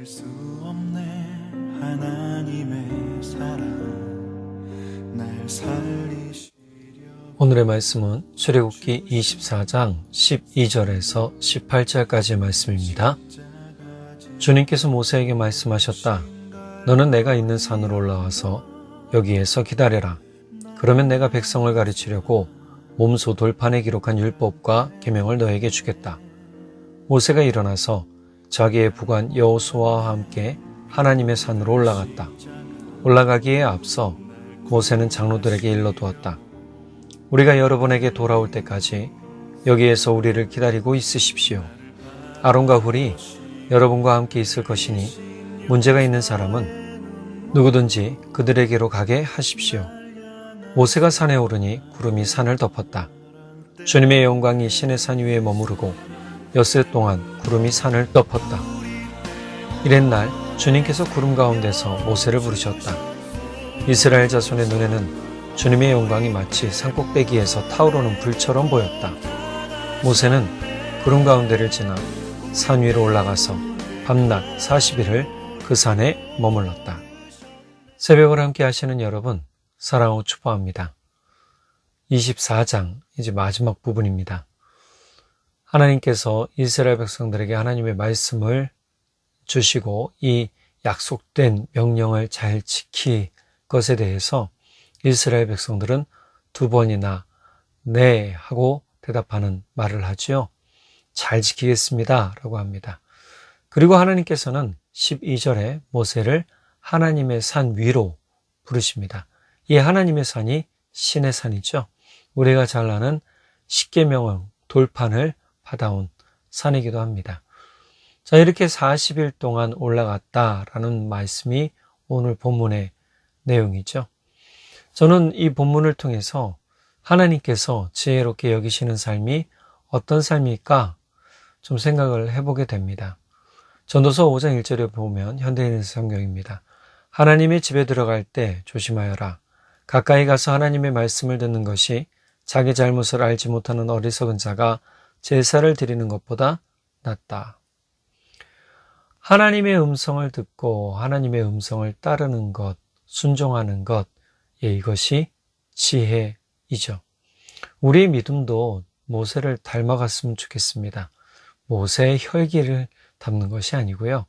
수 없네 하나님의 사랑 날 살리시려. 오늘의 말씀은 출애굽기 24장 12절에서 18절까지의 말씀입니다. 주님께서 모세에게 말씀하셨다. 너는 내가 있는 산으로 올라와서 여기에서 기다려라. 그러면 내가 백성을 가르치려고 몸소 돌판에 기록한 율법과 계명을 너에게 주겠다. 모세가 일어나서 자기의 부관 여호수아와 함께 하나님의 산으로 올라갔다. 올라가기에 앞서 모세는 장로들에게 일러두었다. 우리가 여러분에게 돌아올 때까지 여기에서 우리를 기다리고 있으십시오. 아론과 훌이 여러분과 함께 있을 것이니 문제가 있는 사람은 누구든지 그들에게로 가게 하십시오. 모세가 산에 오르니 구름이 산을 덮었다. 주님의 영광이 시내 산 위에 머무르고 엿새 동안 구름이 산을 덮었다. 이튿날 주님께서 구름 가운데서 모세를 부르셨다. 이스라엘 자손의 눈에는 주님의 영광이 마치 산꼭대기에서 타오르는 불처럼 보였다. 모세는 구름 가운데를 지나 산 위로 올라가서 밤낮 40일을 그 산에 머물렀다. 새벽을 함께 하시는 여러분, 사랑하고 축복합니다. 24장, 이제 마지막 부분입니다. 하나님께서 이스라엘 백성들에게 하나님의 말씀을 주시고 이 약속된 명령을 잘 지킬 것에 대해서 이스라엘 백성들은 두 번이나 네 하고 대답하는 말을 하지요. 잘 지키겠습니다 라고 합니다. 그리고 하나님께서는 12절에 모세를 하나님의 산 위로 부르십니다. 이 하나님의 산이 신의 산이죠. 우리가 잘 아는 십계명 돌판을 받아온 산이기도 합니다. 자, 이렇게 40일 동안 올라갔다라는 말씀이 오늘 본문의 내용이죠. 저는 이 본문을 통해서 하나님께서 지혜롭게 여기시는 삶이 어떤 삶일까 좀 생각을 해보게 됩니다. 전도서 5장 1절에 보면 현대인 성경입니다. 하나님의 집에 들어갈 때 조심하여라. 가까이 가서 하나님의 말씀을 듣는 것이 자기 잘못을 알지 못하는 어리석은 자가 제사를 드리는 것보다 낫다. 하나님의 음성을 듣고 하나님의 음성을 따르는 것, 순종하는 것, 이것이 지혜이죠. 우리의 믿음도 모세를 닮아갔으면 좋겠습니다. 모세의 혈기를 담는 것이 아니고요.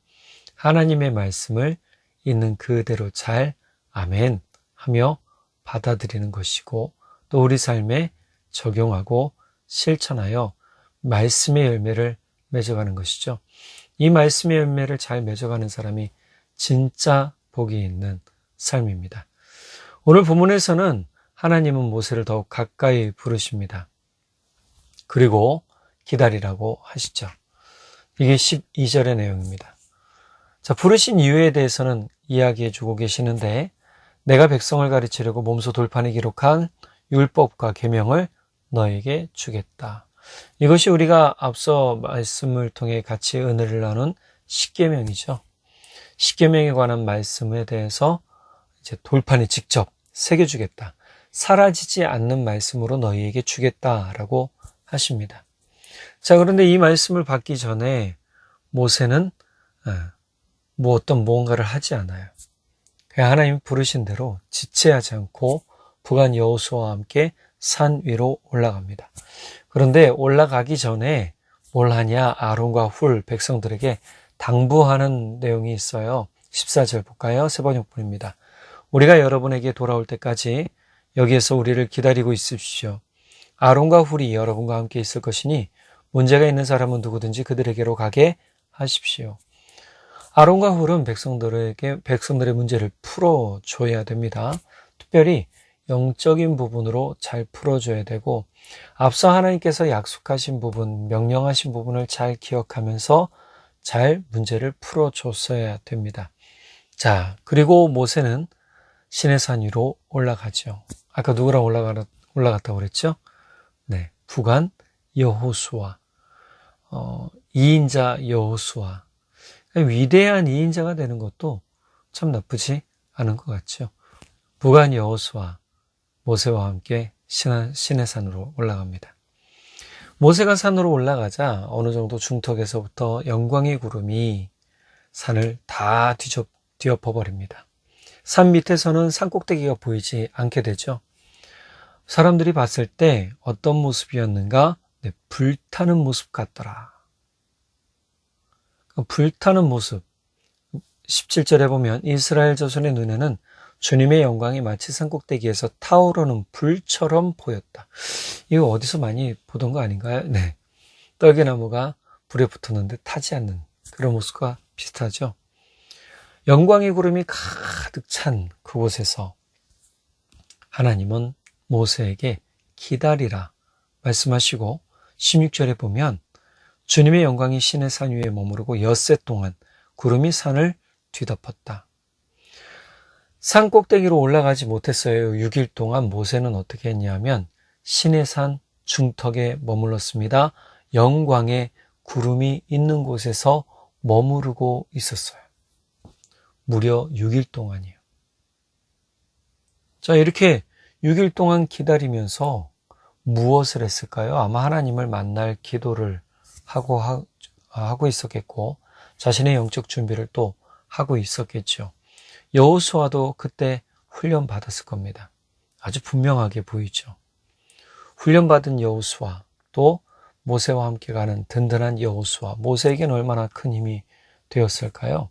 하나님의 말씀을 있는 그대로 잘 아멘 하며 받아들이는 것이고 또 우리 삶에 적용하고 실천하여 말씀의 열매를 맺어가는 것이죠. 이 말씀의 열매를 잘 맺어가는 사람이 진짜 복이 있는 삶입니다. 오늘 본문에서는 하나님은 모세를 더욱 가까이 부르십니다. 그리고 기다리라고 하시죠. 이게 12절의 내용입니다. 자, 부르신 이유에 대해서는 이야기해 주고 계시는데 내가 백성을 가르치려고 몸소 돌판에 기록한 율법과 계명을 너에게 주겠다. 이것이 우리가 앞서 말씀을 통해 같이 은혜를 나눈 십계명이죠. 십계명에 관한 말씀에 대해서 이제 돌판에 직접 새겨주겠다. 사라지지 않는 말씀으로 너희에게 주겠다라고 하십니다. 자, 그런데 이 말씀을 받기 전에 모세는 어떤 무언가를 하지 않아요. 그냥 하나님 부르신 대로 지체하지 않고 부관 여호수아와 함께 산 위로 올라갑니다. 그런데 올라가기 전에 뭘 하냐? 아론과 훌 백성들에게 당부하는 내용이 있어요. 14절 볼까요? 세 번역본입니다. 우리가 여러분에게 돌아올 때까지 여기에서 우리를 기다리고 있으십시오. 아론과 훌이 여러분과 함께 있을 것이니 문제가 있는 사람은 누구든지 그들에게로 가게 하십시오. 아론과 훌은 백성들의 문제를 풀어줘야 됩니다. 특별히 영적인 부분으로 잘 풀어줘야 되고 앞서 하나님께서 약속하신 부분, 명령하신 부분을 잘 기억하면서 잘 문제를 풀어줬어야 됩니다. 자, 그리고 모세는 시내산 위로 올라가죠. 아까 누구랑 올라갔다고 그랬죠? 네, 부관 여호수아, 2인자 여호수아. 위대한 2인자가 되는 것도 참 나쁘지 않은 것 같죠. 부관 여호수아, 모세와 함께 시내산으로 올라갑니다. 모세가 산으로 올라가자 어느 정도 중턱에서부터 영광의 구름이 산을 다 뒤엎어 버립니다. 산 밑에서는 산 꼭대기가 보이지 않게 되죠. 사람들이 봤을 때 어떤 모습이었는가? 네, 불타는 모습 같더라. 불타는 모습. 17절에 보면 이스라엘 자손의 눈에는 주님의 영광이 마치 산 꼭대기에서 타오르는 불처럼 보였다. 이거 어디서 많이 보던 거 아닌가요? 네. 떨기나무가 불에 붙었는데 타지 않는 그런 모습과 비슷하죠. 영광의 구름이 가득 찬 그곳에서 하나님은 모세에게 기다리라 말씀하시고 16절에 보면 주님의 영광이 시내 산 위에 머무르고 엿새 동안 구름이 산을 뒤덮었다. 산 꼭대기로 올라가지 못했어요. 6일 동안 모세는 어떻게 했냐면 시내 산 중턱에 머물렀습니다. 영광의 구름이 있는 곳에서 머무르고 있었어요. 무려 6일 동안이요. 자, 이렇게 6일 동안 기다리면서 무엇을 했을까요? 아마 하나님을 만날 기도를 하고 있었겠고 자신의 영적 준비를 또 하고 있었겠죠. 여호수아도 그때 훈련 받았을 겁니다. 아주 분명하게 보이죠. 훈련받은 여호수아, 또 모세와 함께 가는 든든한 여호수아, 모세에게는 얼마나 큰 힘이 되었을까요?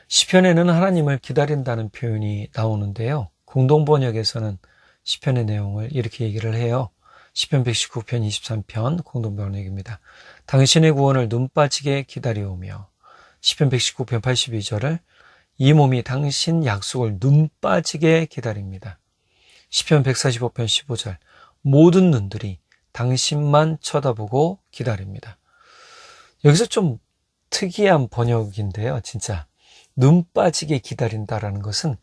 시편에는 하나님을 기다린다는 표현이 나오는데요. 공동번역에서는 시편의 내용을 이렇게 얘기를 해요. 시편 119편 23편 공동번역입니다. 당신의 구원을 눈 빠지게 기다려오며 시편 119편 82절을 이 몸이 당신 약속을 눈 빠지게 기다립니다. 시편 145편 15절 모든 눈들이 당신만 쳐다보고 기다립니다. 여기서 좀 특이한 번역인데요. 진짜 눈 빠지게 기다린다라는 것은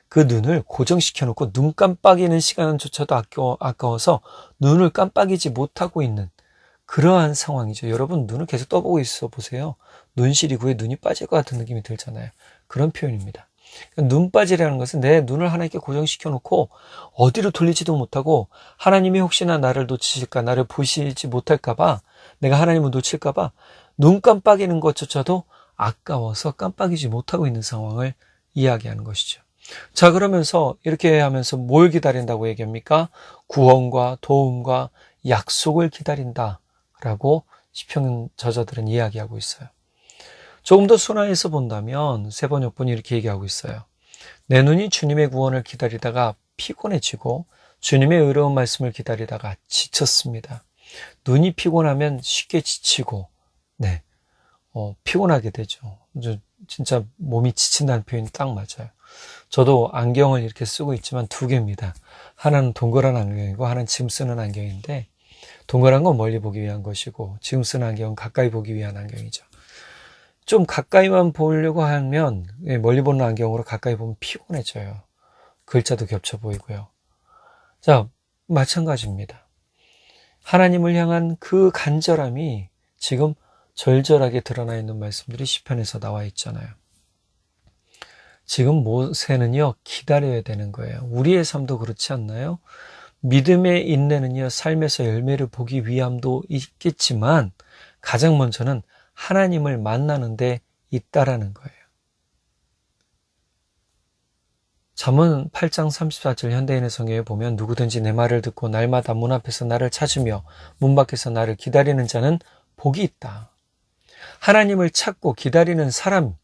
그 눈을 고정시켜 놓고 눈 깜빡이는 시간조차도 아까워서 눈을 깜빡이지 못하고 있는 그러한 상황이죠. 여러분 눈을 계속 떠보고 있어 보세요. 눈 시리고에 눈이 빠질 것 같은 느낌이 들잖아요. 그런 표현입니다. 눈 빠지라는 것은 내 눈을 하나님께 고정시켜 놓고 어디로 돌리지도 못하고 하나님이 혹시나 나를 놓치실까, 나를 보시지 못할까봐, 내가 하나님을 놓칠까봐 눈 깜빡이는 것조차도 아까워서 깜빡이지 못하고 있는 상황을 이야기하는 것이죠. 자, 그러면서 이렇게 하면서 뭘 기다린다고 얘기합니까? 구원과 도움과 약속을 기다린다라고 시편 저자들은 이야기하고 있어요. 조금 더 순화해서 본다면 세번역본이 이렇게 얘기하고 있어요. 내 눈이 주님의 구원을 기다리다가 피곤해지고 주님의 의로운 말씀을 기다리다가 지쳤습니다. 눈이 피곤하면 쉽게 지치고 피곤하게 되죠. 진짜 몸이 지친다는 표현이 딱 맞아요. 저도 안경을 이렇게 쓰고 있지만 두 개입니다. 하나는 동그란 안경이고 하나는 지금 쓰는 안경인데 동그란 건 멀리 보기 위한 것이고 지금 쓰는 안경은 가까이 보기 위한 안경이죠. 좀 가까이만 보려고 하면 멀리 보는 안경으로 가까이 보면 피곤해져요. 글자도 겹쳐 보이고요. 자, 마찬가지입니다. 하나님을 향한 그 간절함이 지금 절절하게 드러나 있는 말씀들이 시편에서 나와 있잖아요. 지금 모세는요, 기다려야 되는 거예요. 우리의 삶도 그렇지 않나요? 믿음의 인내는요, 삶에서 열매를 보기 위함도 있겠지만 가장 먼저는 하나님을 만나는 데 있다라는 거예요. 잠언 8장 34절 현대인의 성경에 보면 누구든지 내 말을 듣고 날마다 문 앞에서 나를 찾으며 문 밖에서 나를 기다리는 자는 복이 있다. 하나님을 찾고 기다리는 사람,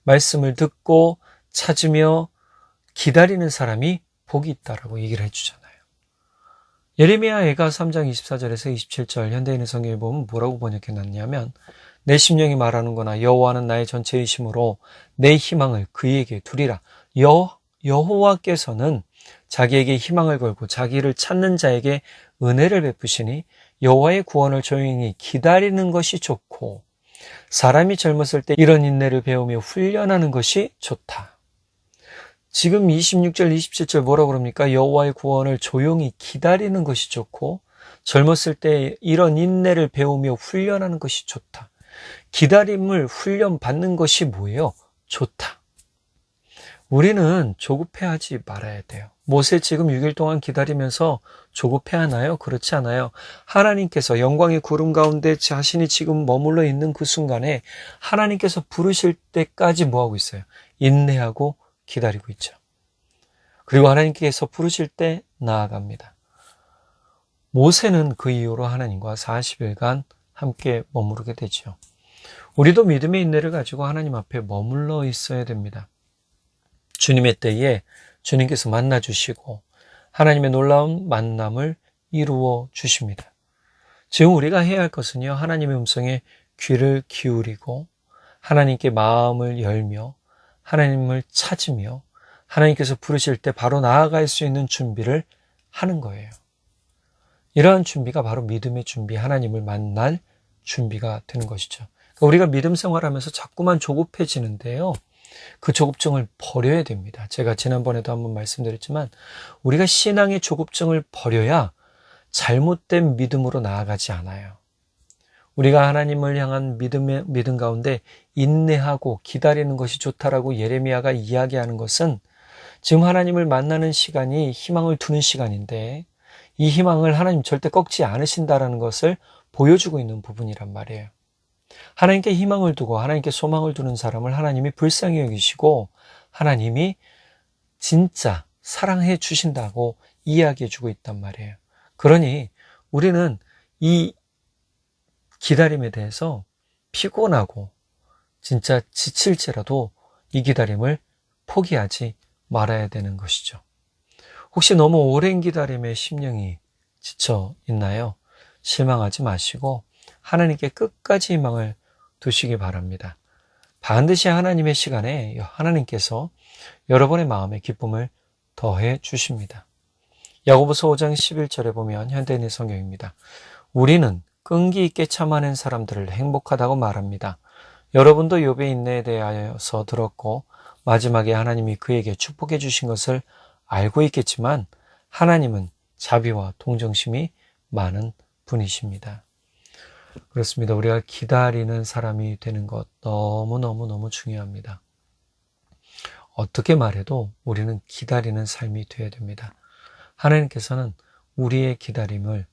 말씀을 듣고 찾으며 기다리는 사람이 복이 있다라고 얘기를 해주잖아요. 예레미야애가 3장 24절에서 27절 현대인의 성경에 보면 뭐라고 번역해놨냐면 내 심령이 말하는구나. 여호와는 나의 전체의 힘으로 내 희망을 그에게 두리라. 여호와께서는 자기에게 희망을 걸고 자기를 찾는 자에게 은혜를 베푸시니 여호와의 구원을 조용히 기다리는 것이 좋고 사람이 젊었을 때 이런 인내를 배우며 훈련하는 것이 좋다. 지금 26절, 27절 뭐라고 그럽니까? 여호와의 구원을 조용히 기다리는 것이 좋고 젊었을 때 이런 인내를 배우며 훈련하는 것이 좋다. 기다림을 훈련받는 것이 뭐예요? 좋다. 우리는 조급해하지 말아야 돼요. 모세 지금 6일 동안 기다리면서 조급해하나요? 그렇지 않아요. 하나님께서 영광의 구름 가운데 자신이 지금 머물러 있는 그 순간에 하나님께서 부르실 때까지 뭐하고 있어요? 인내하고 기다리고 있죠. 그리고 하나님께서 부르실 때 나아갑니다. 모세는 그 이후로 하나님과 40일간 함께 머무르게 되죠. 우리도 믿음의 인내를 가지고 하나님 앞에 머물러 있어야 됩니다. 주님의 때에 주님께서 만나주시고 하나님의 놀라운 만남을 이루어 주십니다. 지금 우리가 해야 할 것은요, 하나님의 음성에 귀를 기울이고 하나님께 마음을 열며 하나님을 찾으며 하나님께서 부르실 때 바로 나아갈 수 있는 준비를 하는 거예요. 이러한 준비가 바로 믿음의 준비, 하나님을 만날 준비가 되는 것이죠. 그러니까 우리가 믿음 생활하면서 자꾸만 조급해지는데요. 그 조급증을 버려야 됩니다. 제가 지난번에도 한번 말씀드렸지만 우리가 신앙의 조급증을 버려야 잘못된 믿음으로 나아가지 않아요. 우리가 하나님을 향한 믿음 가운데 인내하고 기다리는 것이 좋다라고 예레미야가 이야기하는 것은 지금 하나님을 만나는 시간이 희망을 두는 시간인데 이 희망을 하나님 절대 꺾지 않으신다라는 것을 보여주고 있는 부분이란 말이에요. 하나님께 희망을 두고 하나님께 소망을 두는 사람을 하나님이 불쌍히 여기시고 하나님이 진짜 사랑해 주신다고 이야기해 주고 있단 말이에요. 그러니 우리는 이 기다림에 대해서 피곤하고 진짜 지칠지라도 이 기다림을 포기하지 말아야 되는 것이죠. 혹시 너무 오랜 기다림에 심령이 지쳐 있나요? 실망하지 마시고 하나님께 끝까지 희망을 두시기 바랍니다. 반드시 하나님의 시간에 하나님께서 여러분의 마음에 기쁨을 더해 주십니다. 야고보서 5장 11절에 보면 현대인의 성경입니다. 우리는 끈기 있게 참아낸 사람들을 행복하다고 말합니다. 여러분도 욥의 인내에 대하여서 들었고 마지막에 하나님이 그에게 축복해 주신 것을 알고 있겠지만 하나님은 자비와 동정심이 많은 분이십니다. 그렇습니다. 우리가 기다리는 사람이 되는 것 너무너무 중요합니다. 어떻게 말해도 우리는 기다리는 삶이 되어야 됩니다. 하나님께서는 우리의 기다림을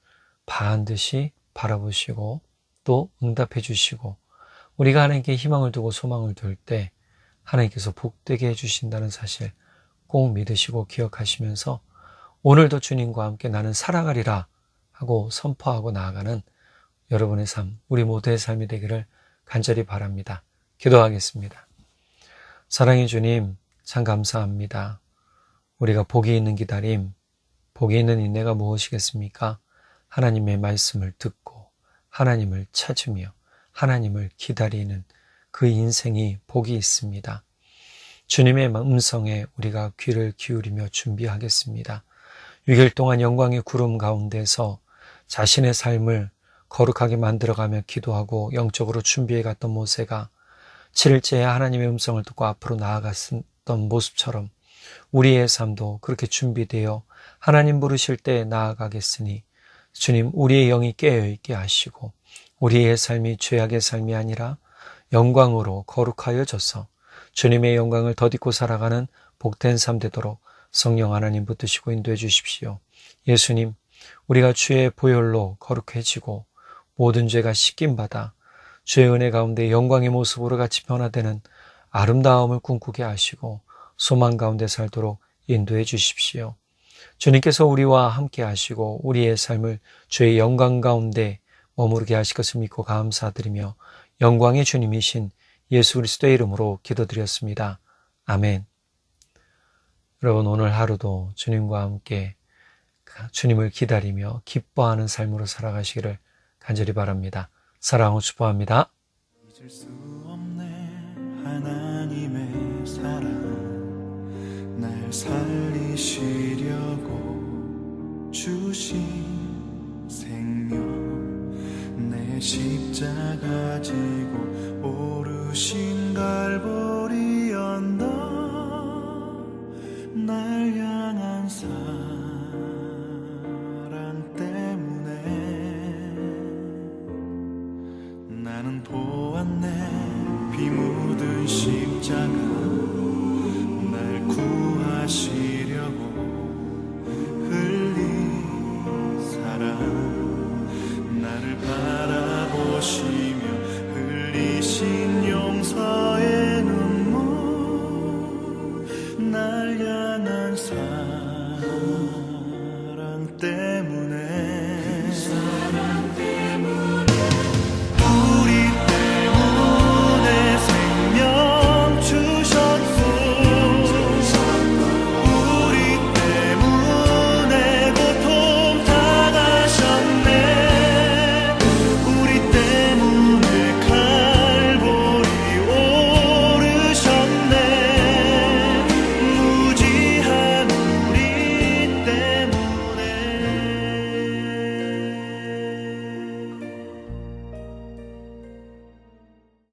반드시 바라보시고 또 응답해 주시고 우리가 하나님께 희망을 두고 소망을 둘 때 하나님께서 복되게 해주신다는 사실 꼭 믿으시고 기억하시면서 오늘도 주님과 함께 나는 살아가리라 하고 선포하고 나아가는 여러분의 삶, 우리 모두의 삶이 되기를 간절히 바랍니다. 기도하겠습니다. 사랑의 주님, 참 감사합니다. 우리가 복이 있는 기다림, 복이 있는 인내가 무엇이겠습니까? 하나님의 말씀을 듣고 하나님을 찾으며 하나님을 기다리는 그 인생이 복이 있습니다. 주님의 음성에 우리가 귀를 기울이며 준비하겠습니다. 6일 동안 영광의 구름 가운데서 자신의 삶을 거룩하게 만들어가며 기도하고 영적으로 준비해갔던 모세가 7일째에 하나님의 음성을 듣고 앞으로 나아갔던 모습처럼 우리의 삶도 그렇게 준비되어 하나님 부르실 때 나아가겠으니 주님 우리의 영이 깨어있게 하시고 우리의 삶이 죄악의 삶이 아니라 영광으로 거룩하여져서 주님의 영광을 덧입고 살아가는 복된 삶 되도록 성령 하나님 붙드시고 인도해 주십시오. 예수님, 우리가 주의 보혈로 거룩해지고 모든 죄가 씻김받아 주의 은혜 가운데 영광의 모습으로 같이 변화되는 아름다움을 꿈꾸게 하시고 소망 가운데 살도록 인도해 주십시오. 주님께서 우리와 함께 하시고 우리의 삶을 주의 영광 가운데 머무르게 하실 것을 믿고 감사드리며 영광의 주님이신 예수 그리스도의 이름으로 기도드렸습니다. 아멘. 여러분 오늘 하루도 주님과 함께 주님을 기다리며 기뻐하는 삶으로 살아가시기를 간절히 바랍니다. 사랑하고 축복합니다. 잊을 수 없네 하나님의 사랑 날 살리시려고 주신 생명 내 십자가 지고 오르신 갈보리